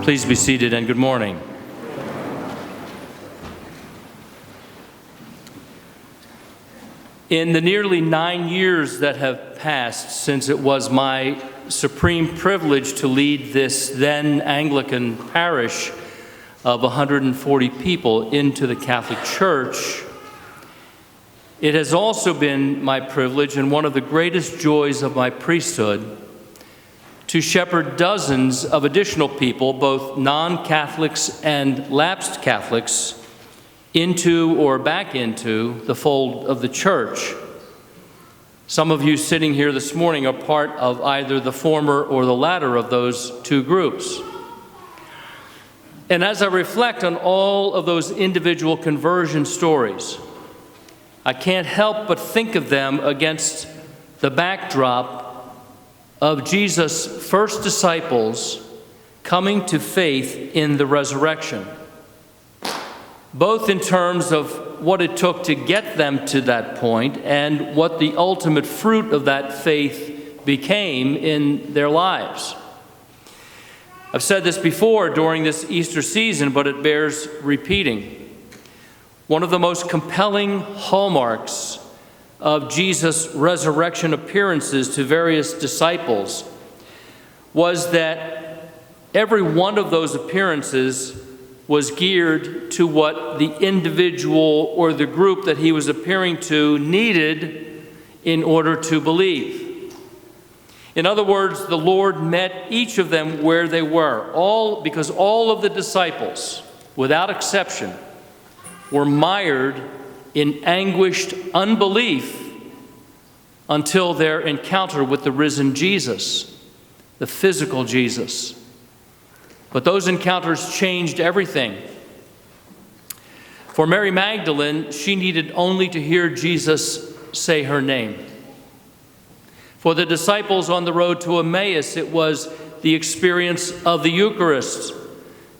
Please be seated and good morning. In the nearly 9 years that have passed since it was my supreme privilege to lead this then Anglican parish of 140 people into the Catholic Church, it has also been my privilege and one of the greatest joys of my priesthood to shepherd dozens of additional people, both non-Catholics and lapsed Catholics, into or back into the fold of the Church. Some of you sitting here this morning are part of either the former or the latter of those two groups. And as I reflect on all of those individual conversion stories, I can't help but think of them against the backdrop of Jesus' first disciples coming to faith in the resurrection, both in terms of what it took to get them to that point and what the ultimate fruit of that faith became in their lives. I've said this before during this Easter season, but it bears repeating. One of the most compelling hallmarks of Jesus' resurrection appearances to various disciples was that every one of those appearances was geared to what the individual or the group that he was appearing to needed in order to believe. In other words, the Lord met each of them where they were, because all of the disciples, without exception, were mired in anguished unbelief until their encounter with the risen Jesus, the physical Jesus. But those encounters changed everything. For Mary Magdalene, she needed only to hear Jesus say her name. For the disciples on the road to Emmaus, it was the experience of the Eucharist,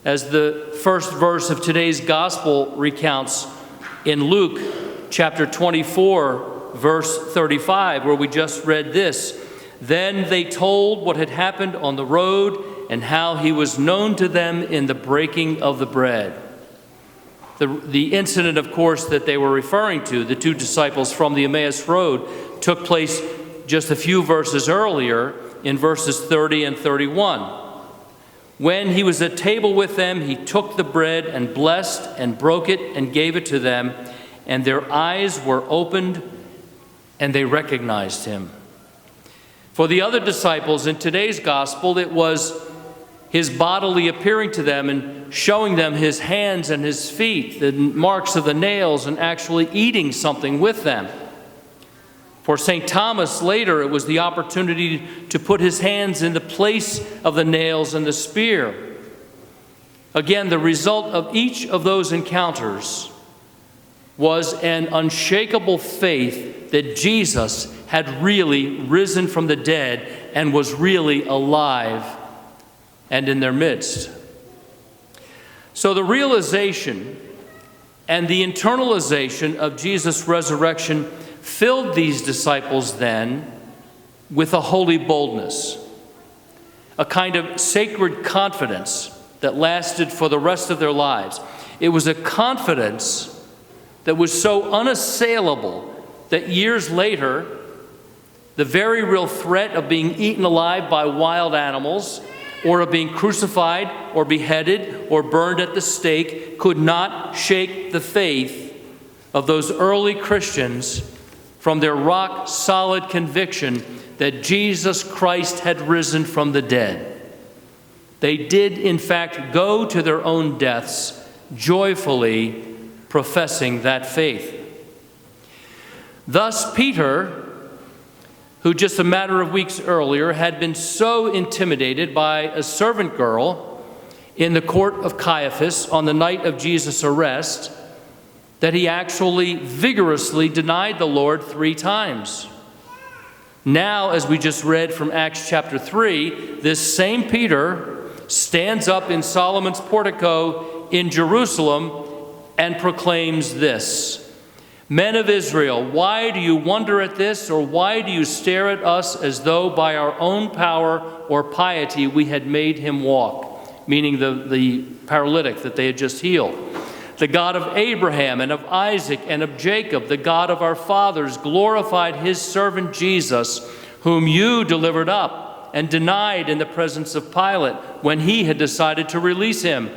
as the first verse of today's gospel recounts in Luke chapter 24, verse 35, where we just read this. Then they told what had happened on the road and how he was known to them in the breaking of the bread. The incident, of course, that they were referring to, the two disciples from the Emmaus Road, took place just a few verses earlier in verses 30 and 31. When he was at table with them, he took the bread and blessed and broke it and gave it to them, and their eyes were opened and they recognized him. For the other disciples in today's gospel, it was his bodily appearing to them and showing them his hands and his feet, the marks of the nails, and actually eating something with them. For St. Thomas later, it was the opportunity to put his hands in the place of the nails and the spear. Again, the result of each of those encounters was an unshakable faith that Jesus had really risen from the dead and was really alive and in their midst. So the realization and the internalization of Jesus' resurrection filled these disciples then with a holy boldness, a kind of sacred confidence that lasted for the rest of their lives. It was a confidence that was so unassailable that years later, the very real threat of being eaten alive by wild animals, or of being crucified or beheaded or burned at the stake could not shake the faith of those early Christians from their rock-solid conviction that Jesus Christ had risen from the dead. They did, in fact, go to their own deaths, joyfully professing that faith. Thus, Peter, who just a matter of weeks earlier had been so intimidated by a servant girl in the court of Caiaphas on the night of Jesus' arrest, that he actually vigorously denied the Lord 3 times. Now, as we just read from Acts chapter 3, this same Peter stands up in Solomon's portico in Jerusalem and proclaims this: "Men of Israel, why do you wonder at this, or why do you stare at us as though by our own power or piety we had made him walk? meaning the paralytic that they had just healed. The God of Abraham and of Isaac and of Jacob, the God of our fathers, glorified his servant Jesus, whom you delivered up and denied in the presence of Pilate when he had decided to release him.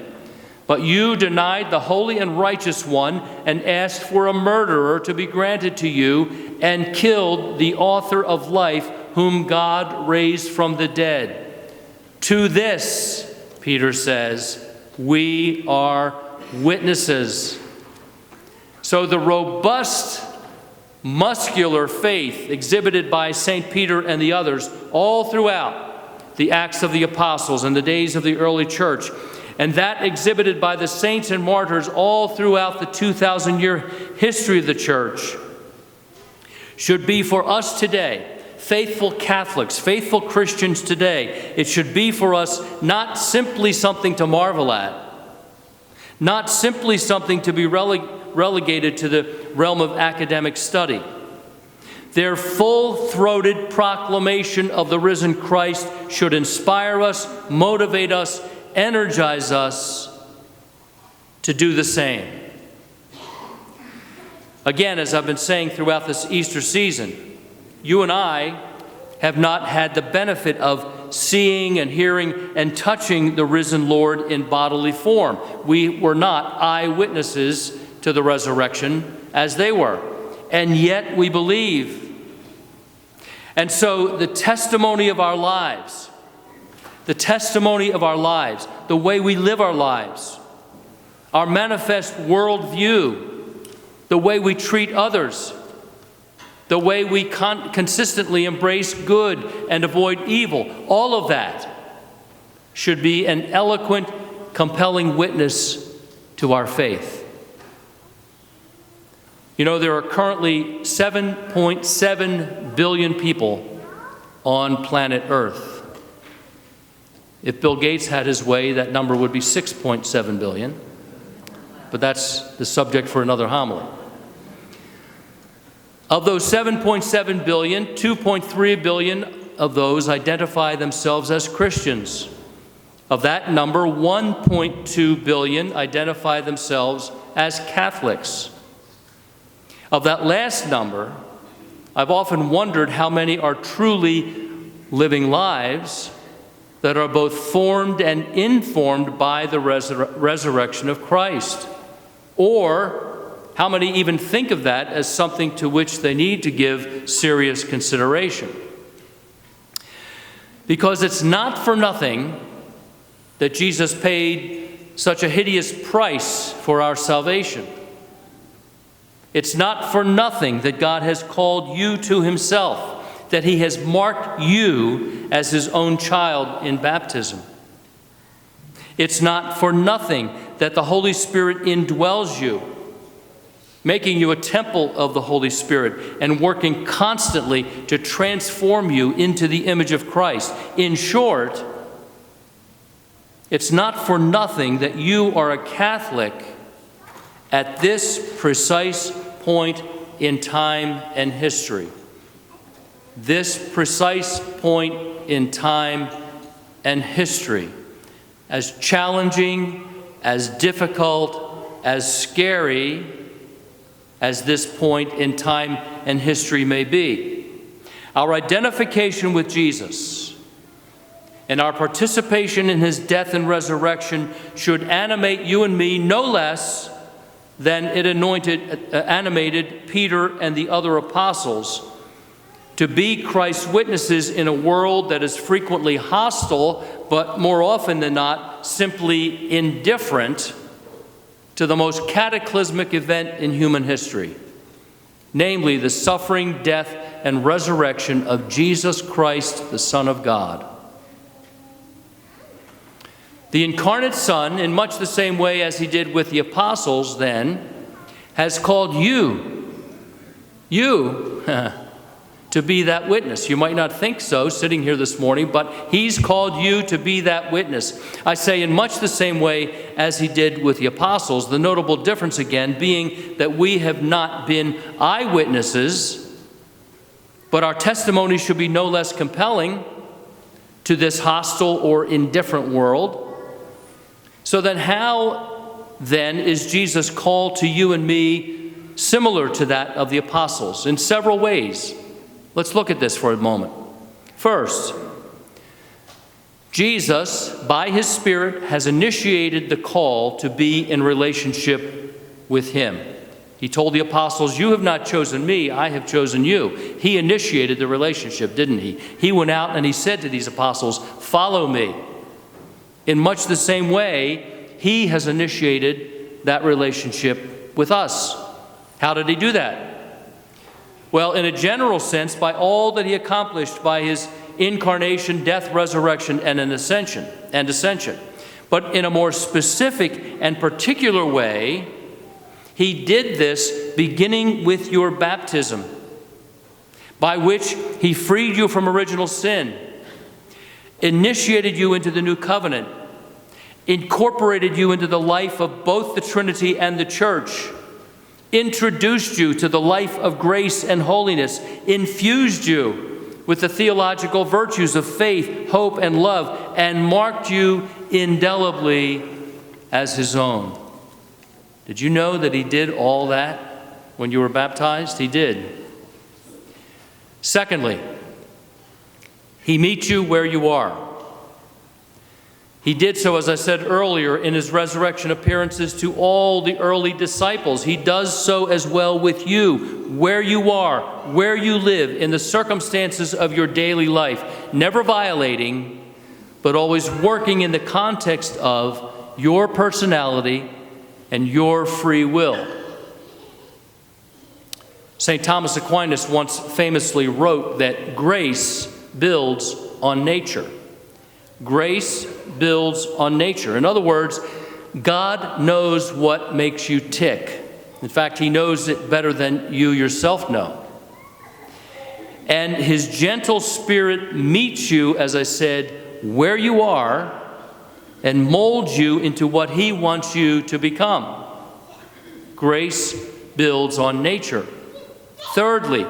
But you denied the holy and righteous one and asked for a murderer to be granted to you and killed the author of life, whom God raised from the dead. To this, Peter says, we are witnesses. So the robust, muscular faith exhibited by St. Peter and the others all throughout the Acts of the Apostles and the days of the early church, and that exhibited by the saints and martyrs all throughout the 2,000-year history of the church, should be for us today, faithful Catholics, faithful Christians today. It should be for us not simply something to marvel at, not simply something to be relegated to the realm of academic study. Their full-throated proclamation of the risen Christ should inspire us, motivate us, energize us to do the same. Again, as I've been saying throughout this Easter season, you and I have not had the benefit of seeing and hearing and touching the risen Lord in bodily form. We were not eyewitnesses to the resurrection as they were, and yet we believe. And so the testimony of our lives, the way we live our lives, our manifest worldview, the way we treat others, the way we consistently embrace good and avoid evil, all of that should be an eloquent, compelling witness to our faith. You know, there are currently 7.7 billion people on planet Earth. If Bill Gates had his way, that number would be 6.7 billion. But that's the subject for another homily. Of those 7.7 billion, 2.3 billion of those identify themselves as Christians. Of that number, 1.2 billion identify themselves as Catholics. Of that last number, I've often wondered how many are truly living lives that are both formed and informed by the resurrection of Christ. Or how many even think of that as something to which they need to give serious consideration. Because it's not for nothing that Jesus paid such a hideous price for our salvation. It's not for nothing that God has called you to himself, that he has marked you as his own child in baptism. It's not for nothing that the Holy Spirit indwells you, making you a temple of the Holy Spirit and working constantly to transform you into the image of Christ. In short, it's not for nothing that you are a Catholic at this precise point in time and history. This precise point in time and history, as challenging, as difficult, as scary as this point in time and history may be. Our identification with Jesus and our participation in his death and resurrection should animate you and me no less than it animated Peter and the other apostles to be Christ's witnesses in a world that is frequently hostile, but more often than not, simply indifferent to the most cataclysmic event in human history, namely the suffering, death, and resurrection of Jesus Christ, the Son of God. The incarnate Son, in much the same way as he did with the apostles then, has called you to be that witness. You might not think so sitting here this morning, but he's called you to be that witness. I say in much the same way as he did with the apostles, the notable difference again being that we have not been eyewitnesses, but our testimony should be no less compelling to this hostile or indifferent world So then how then is Jesus' call to you and me similar to that of the apostles? In several ways. Let's look at this for a moment. First, Jesus, by his Spirit, has initiated the call to be in relationship with him. He told the apostles, "You have not chosen me, I have chosen you." He initiated the relationship, didn't he? He went out and he said to these apostles, "Follow me." In much the same way, he has initiated that relationship with us. How did he do that? Well, in a general sense, by all that he accomplished by his incarnation, death, resurrection, and ascension. But in a more specific and particular way, he did this beginning with your baptism, by which he freed you from original sin, initiated you into the new covenant, incorporated you into the life of both the Trinity and the church, introduced you to the life of grace and holiness, infused you with the theological virtues of faith, hope, and love, and marked you indelibly as his own. Did you know that he did all that when you were baptized? He did. Secondly, he meets you where you are. He did so, as I said earlier, in his resurrection appearances to all the early disciples. He does so as well with you, where you are, where you live, in the circumstances of your daily life, never violating, but always working in the context of your personality and your free will. St. Thomas Aquinas once famously wrote that grace builds on nature. Grace builds on nature. In other words, God knows what makes you tick. In fact, he knows it better than you yourself know. And his gentle Spirit meets you, as I said, where you are and molds you into what he wants you to become. Grace builds on nature. Thirdly,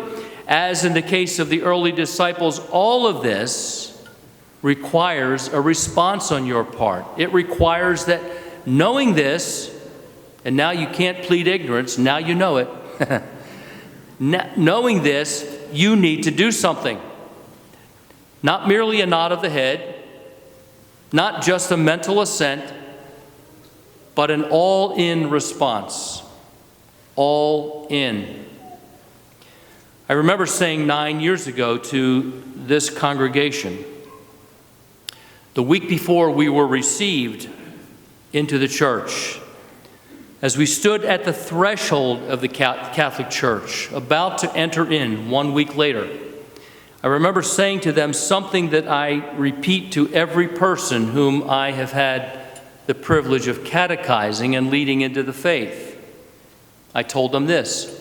as in the case of the early disciples, all of this requires a response on your part. It requires that knowing this, and now you can't plead ignorance, now you know it. Knowing this, you need to do something. Not merely a nod of the head, not just a mental assent, but an all-in response. All in. I remember saying 9 years ago to this congregation, the week before we were received into the church, as we stood at the threshold of the Catholic Church, about to enter in 1 week later, I remember saying to them something that I repeat to every person whom I have had the privilege of catechizing and leading into the faith. I told them this: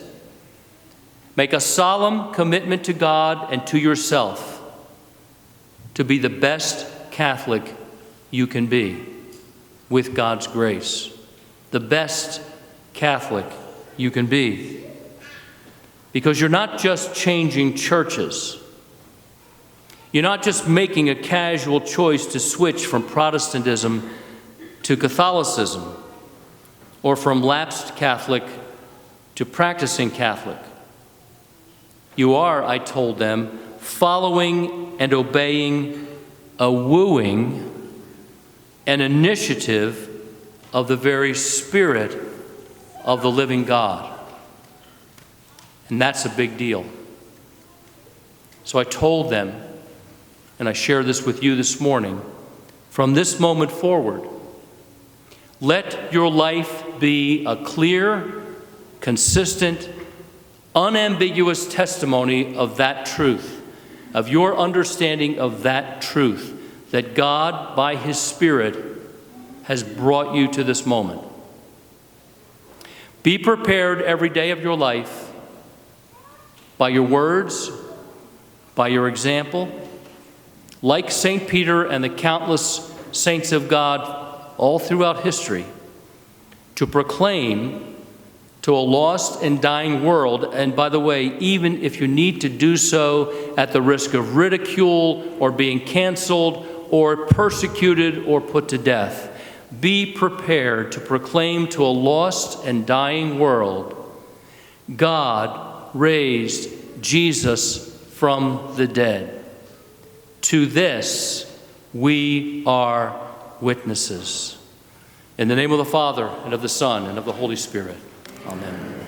make a solemn commitment to God and to yourself to be the best Catholic you can be, with God's grace. The best Catholic you can be. Because you're not just changing churches. You're not just making a casual choice to switch from Protestantism to Catholicism, or from lapsed Catholic to practicing Catholic. You are, I told them, following and obeying a wooing, an initiative of the very Spirit of the living God. And that's a big deal. So I told them, and I share this with you this morning, from this moment forward, let your life be a clear, consistent, unambiguous testimony of that truth, of your understanding of that truth, that God, by his Spirit, has brought you to this moment. Be prepared every day of your life, by your words, by your example, like St. Peter and the countless saints of God all throughout history, to proclaim to a lost and dying world, and by the way, even if you need to do so at the risk of ridicule or being canceled or persecuted or put to death, be prepared to proclaim to a lost and dying world, God raised Jesus from the dead. To this we are witnesses. In the name of the Father, and of the Son, and of the Holy Spirit. Amen.